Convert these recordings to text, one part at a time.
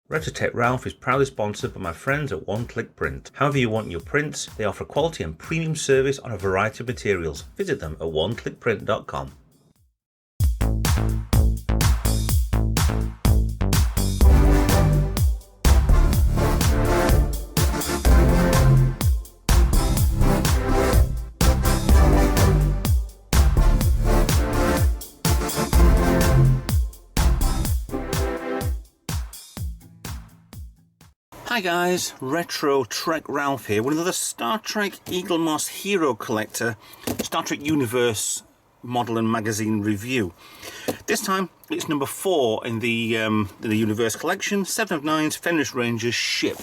Retro-Tech Ralph is proudly sponsored by my friends at One Click Print. However you want your prints, they offer quality and premium service on a variety of materials. Visit them at oneclickprint.com. Hi guys, Retro Trek Ralph here with another Star Trek Eaglemoss Hero Collector Star Trek Universe model and magazine review. This time it's number 4 in the Universe collection, 7 of 9's Fenris Rangers ship.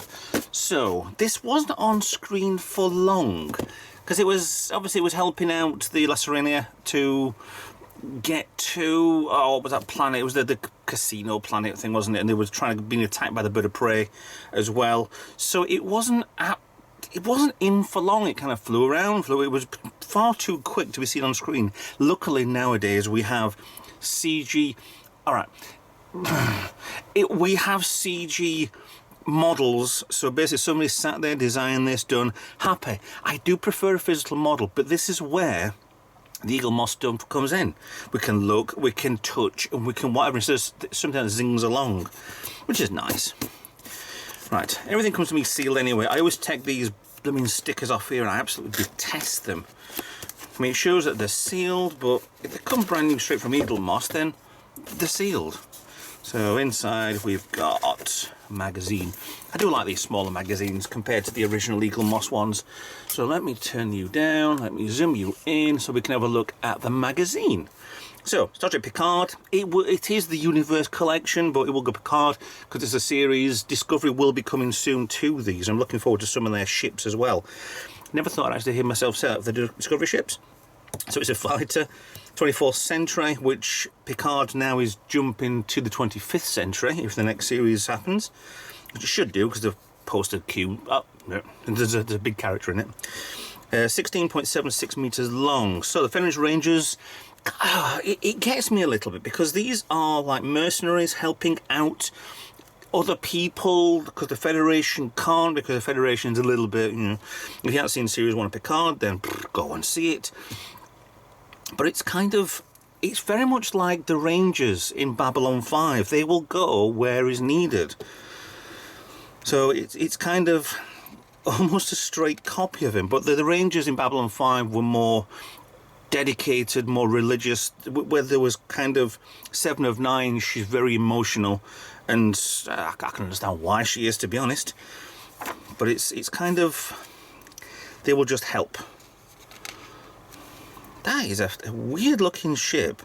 So this wasn't on screen for long because it was helping out the Lacerania to get to, what was that planet? It was the casino planet thing, wasn't it? And they were being attacked by the bird of prey as well. So it wasn't in for long. It kind of flew around. It was far too quick to be seen on screen. Luckily nowadays we have CG. All right, we have CG models, so basically somebody sat there, designed this, done, happy. I do prefer a physical model, but this is where the Eaglemoss stuff comes in. We can look, we can touch, and we can whatever. It says sometimes zings along, which is nice. Right, everything comes to me sealed anyway. I always take these blooming stickers off here and I absolutely detest them. I mean, it shows that they're sealed, but if they come brand new straight from Eaglemoss, then they're sealed. So inside we've got a magazine. I do like these smaller magazines compared to the original Eaglemoss ones. So let me turn you down, let me zoom you in so we can have a look at the magazine. So, Star Trek Picard, it is the Universe collection, but it will go Picard because it's a series. Discovery will be coming soon to these. I'm looking forward to some of their ships as well. Never thought I'd actually hear myself say that, the Discovery ships. So it's a fighter, 24th century, which Picard now is jumping to the 25th century if the next series happens, which it should do because they've posted Q. Oh, no, there's a big character in it. 16.76 meters long. So the Fenris Rangers, it gets me a little bit because these are like mercenaries helping out other people because the Federation can't, because the Federation's a little bit, if you haven't seen Series 1 of Picard, then go and see it. But it's very much like the Rangers in Babylon 5. They will go where is needed. So it's kind of almost a straight copy of him. But the Rangers in Babylon 5 were more dedicated, more religious, where there was kind of 7 of 9, she's very emotional. And I can understand why she is, to be honest. But it's kind of, they will just help. That is a weird looking ship.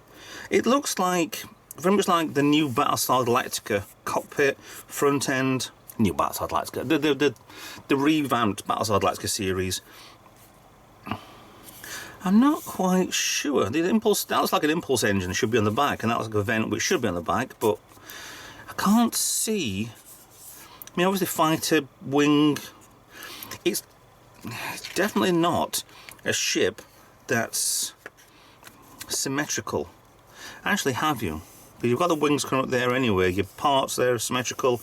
It looks like, very much like the new Battlestar Galactica cockpit, front end, new Battlestar Galactica, the revamped Battlestar Galactica series. I'm not quite sure. The impulse, that looks like an impulse engine, should be on the back, and that looks like a vent which should be on the back, but I can't see. I mean, obviously fighter wing. It's definitely not a ship that's symmetrical. Actually, have you? But you've got the wings coming up there anyway. Your parts there are symmetrical.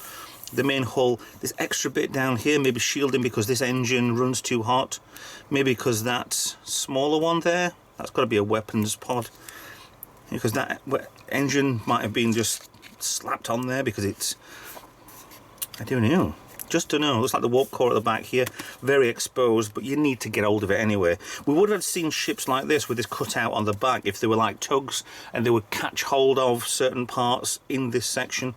The main hull, this extra bit down here, maybe shielding because this engine runs too hot. Maybe because that smaller one there, that's got to be a weapons pod. Because that engine might have been just slapped on there because it's, I don't know. Just to know, looks like the warp core at the back here, very exposed, but you need to get hold of it anyway. We would have seen ships like this with this cut out on the back if they were like tugs and they would catch hold of certain parts in this section.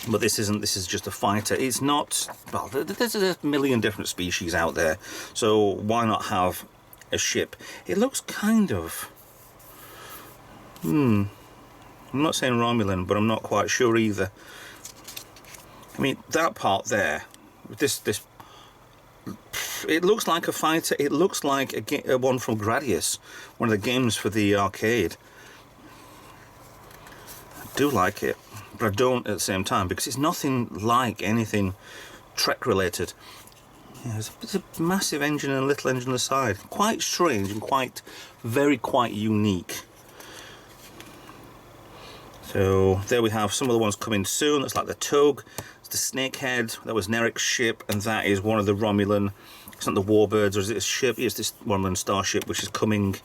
But this isn't, this is just a fighter. It's not, well, there's a million different species out there, so why not have a ship? It looks kind of, I'm not saying Romulan, but I'm not quite sure either. I mean, that part there, this, it looks like a fighter. It looks like a one from Gradius, one of the games for the arcade. I do like it, but I don't at the same time because it's nothing like anything Trek related. Yeah, it's a massive engine and a little engine on the side. Quite strange and quite unique. So there we have some of the ones coming soon. That's like the Tug, it's the Snakehead, that was Nerek's ship, and that is one of the Romulan, it's not the Warbirds, or is it a ship? It's this Romulan Starship, which is coming.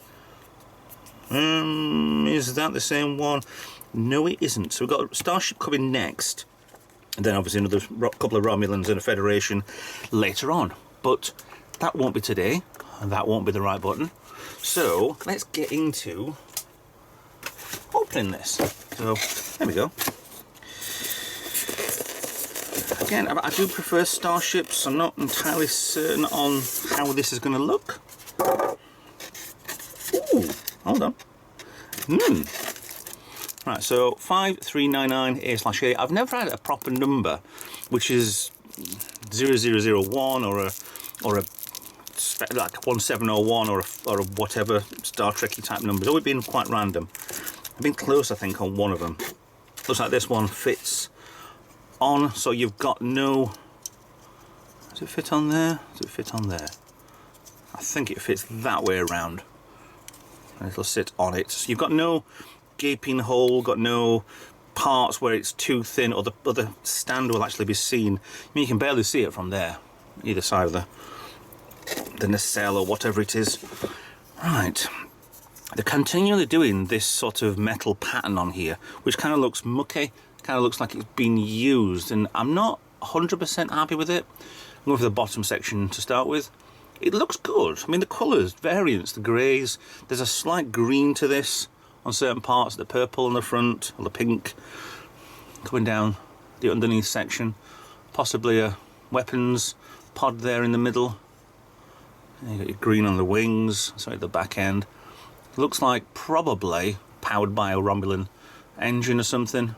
Is that the same one? No, it isn't. So we've got Starship coming next, and then obviously another couple of Romulans and a Federation later on. But that won't be today, and that won't be the right button. So let's get into opening this. So there we go. Again, I do prefer Starships. I'm not entirely certain on how this is going to look. Ooh, hold on. Right, so 5399A/A. I've never had a proper number, which is 0001 or a like 1701 or a whatever Star Trekky type number. It's always been quite random. I've been close, I think, on one of them. Looks like this one fits on, so you've got no. Does it fit on there? Does it fit on there? I think it fits that way around, and it'll sit on it. So you've got no gaping hole, got no parts where it's too thin, or the stand will actually be seen. I mean, you can barely see it from there, either side of the nacelle or whatever it is. Right. They're continually doing this sort of metal pattern on here, which kind of looks mucky, kind of looks like it's been used, and I'm not 100% happy with it. I'm going for the bottom section to start with. It looks good. I mean, the colours, variants, the greys, there's a slight green to this on certain parts, the purple on the front, or the pink, coming down the underneath section. Possibly a weapons pod there in the middle. And you got your green on the wings, sorry, the back end. Looks like probably powered by a Romulan engine or something.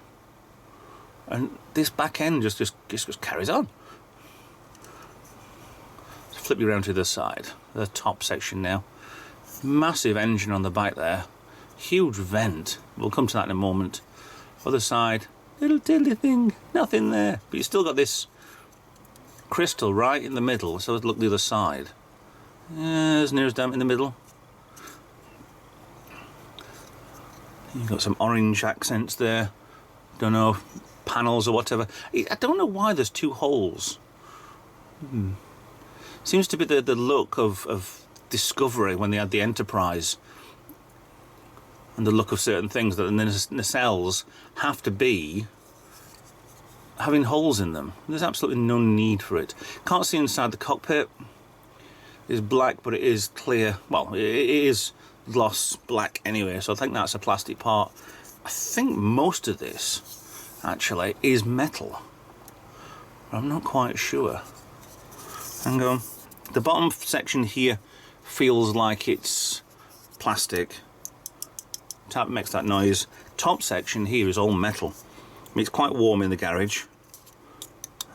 And this back end just carries on. Let's flip you around to the side, the top section now. Massive engine on the back there. Huge vent. We'll come to that in a moment. Other side, little tiddly thing, nothing there. But you still got this crystal right in the middle. So let's look the other side. As near as down in the middle. You've got some orange accents there. Don't know, panels or whatever. I don't know why there's two holes. Seems to be the look of Discovery when they had the Enterprise. And the look of certain things, that the nacelles have to be having holes in them. There's absolutely no need for it. Can't see inside the cockpit. It's black, but it is clear. Well, it is gloss black anyway, so I think that's a plastic part. I think most of this actually is metal. I'm not quite sure. Hang on. The bottom section here feels like it's plastic. Tap makes that noise. Top section here is all metal. I mean, it's quite warm in the garage.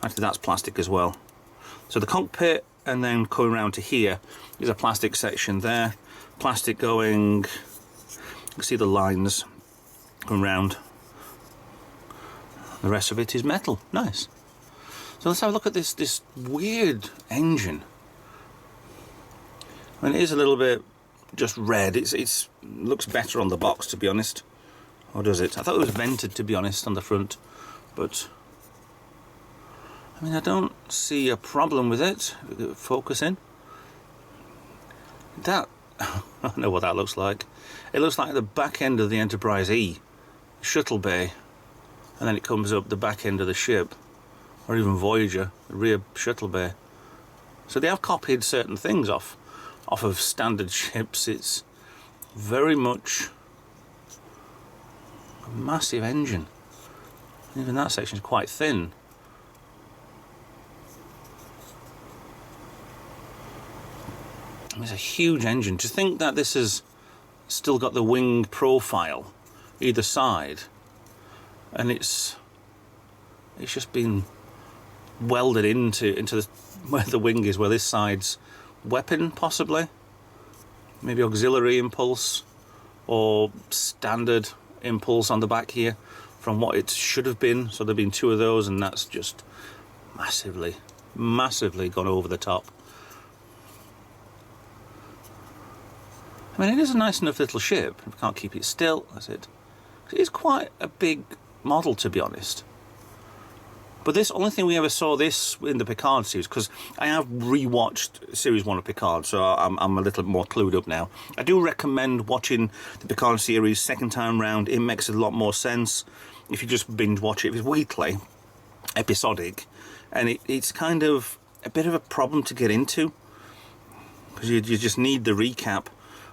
Actually, that's plastic as well. So the cockpit, and then coming around to here is a plastic section there. Plastic going, you can see the lines going round. The rest of it is metal. Nice. So let's have a look at this weird engine. I mean, it is a little bit just red. It's looks better on the box, to be honest. Or does it? I thought it was vented, to be honest, on the front. But I mean, I don't see a problem with it. Focus in. That, I know what that looks like. It looks like the back end of the Enterprise E shuttle bay, and then it comes up the back end of the ship, or even Voyager, the rear shuttle bay. So they have copied certain things off of standard ships. It's very much a massive engine. Even that section is quite thin. It's a huge engine. To think that this has still got the wing profile either side, and it's just been welded into where the wing is, where this side's weapon, possibly, maybe auxiliary impulse or standard impulse on the back here from what it should have been. So there've been two of those, and that's just massively gone over the top. I mean, it is a nice enough little ship. We can't keep it still, that's it. It's quite a big model, to be honest. But this, only thing we ever saw this in the Picard series, because I have rewatched Series 1 of Picard, so I'm a little more clued up now. I do recommend watching the Picard series second time round. It makes a lot more sense if you just binge watch it. If it's weekly, episodic, and it's kind of a bit of a problem to get into, because you just need the recap.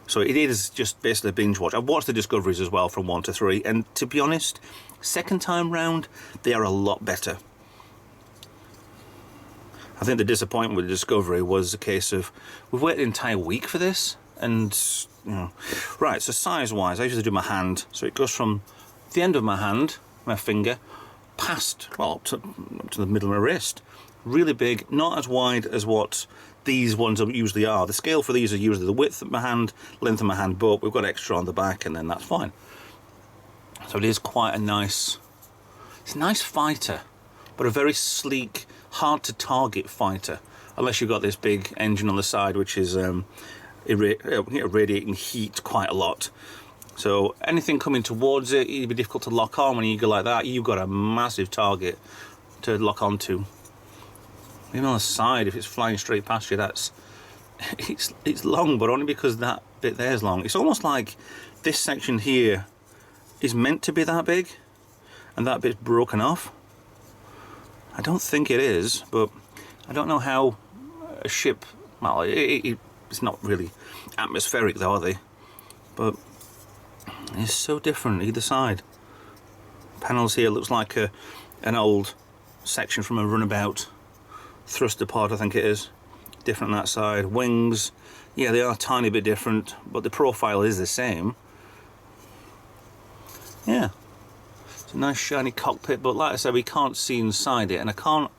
So it is just basically a binge watch. I've watched the Discoveries as well from 1 to 3, and to be honest, second time round, they are a lot better. I think the disappointment with the Discovery was a case of, we've waited an entire week for this, and, you know. Right, so size-wise, I usually do my hand, so it goes from the end of my hand, my finger, past, well, up to the middle of my wrist. Really big, not as wide as what these ones usually are. The scale for these are usually the width of my hand, length of my hand, but we've got extra on the back, and then that's fine. So it is quite a nice, it's a nice fighter, but a very sleek, hard to target fighter, unless you've got this big engine on the side which is radiating heat quite a lot. So anything coming towards it, it'd be difficult to lock on. When you go like that, you've got a massive target to lock onto. Even on the side, if it's flying straight past you, that's it's long, but only because that bit there is long. It's almost like this section here is meant to be that big, and that bit's broken off. I don't think it is, but I don't know how a ship, well, it's not really atmospheric though, are they? But it's so different either side. Panels here looks like an old section from a runabout thruster pod, I think it is. Different on that side. Wings, yeah, they are a tiny bit different, but the profile is the same. Yeah. It's a nice shiny cockpit, but like I said, we can't see inside it, and I can't...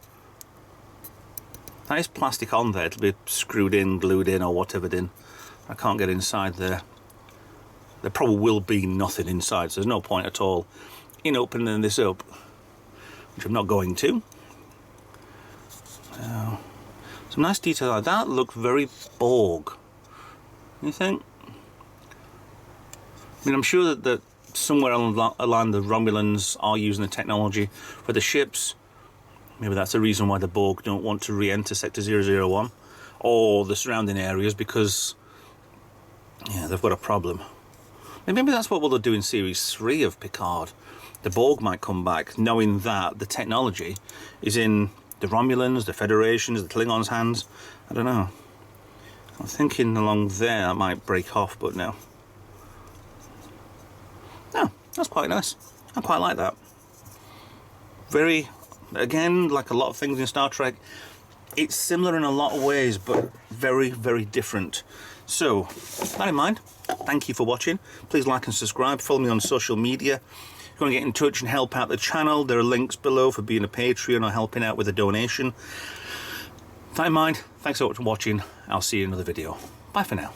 That is plastic on there, it'll be screwed in, glued in, or whatever in. I can't get inside there. There probably will be nothing inside, so there's no point at all in opening this up, which I'm not going to. Some nice detail like that. Look very Borg, you think? I mean, I'm sure that somewhere along the Romulans are using the technology for the ships. Maybe that's the reason why the Borg don't want to re-enter Sector 001 or the surrounding areas, because yeah, they've got a problem. Maybe that's what we'll do in Series 3 of Picard. The Borg might come back, knowing that the technology is in the Romulans, the Federations, the Klingons' hands. I don't know. I'm thinking along there that might break off, but no. No, that's quite nice. I quite like that. Very, again, like a lot of things in Star Trek, it's similar in a lot of ways, but very, very different. So, with that in mind, thank you for watching. Please like and subscribe. Follow me on social media. If you want to get in touch and help out the channel, there are links below for being a Patreon or helping out with a donation. With that in mind, thanks so much for watching. I'll see you in another video. Bye for now.